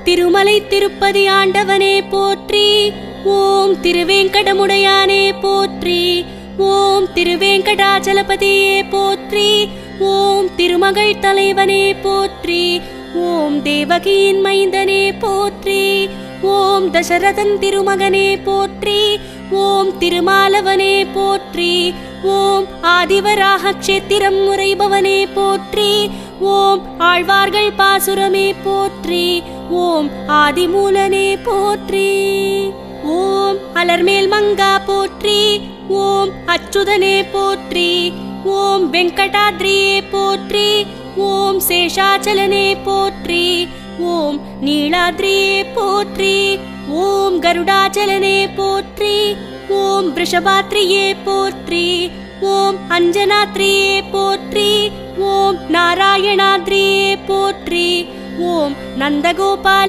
திருமலை திருப்பதி ஆண்டவனே போற்றி. ஓம் திருவேங்கடமுடையானே போற்றி. ஓம் திருவேங்கடாச்சலபதியே போற்றி. ஓம் திருமகள் தலைவனே போற்றி. ஓம் தேவகியின் மைந்தனே போற்றி. ஓம் தசரதன் திருமகனே போற்றி. ஓம் திருமாலவனே போற்றி. ஓம் ஆதிவராக க்ஷேத்திரம் உரைபவனே போற்றி. ஓம் ஆழ்வார்கள் பாசுரமே போற்றி. ஓம் ஆதிமூலனே போற்றி. ஓம் அலர்மேல் மங்கா போற்றி. ஓம் அச்சுதனே போற்றி. ஓம் வெங்கடாத்ரியே போற்றி. ஓம் சேஷாச்சலனே போற்றி. ஓம் நீலாத்ரியே போற்றி. ஓம் கருடாச்சலனே போற்றி. ஓம் ரிஷபாத்ரியே போற்றி. ஓம் அஞ்சனாத்ரியே போற்றி. ஓம் நாராயணாத்ரியே போற்றி. ஓம் நந்தகோபால்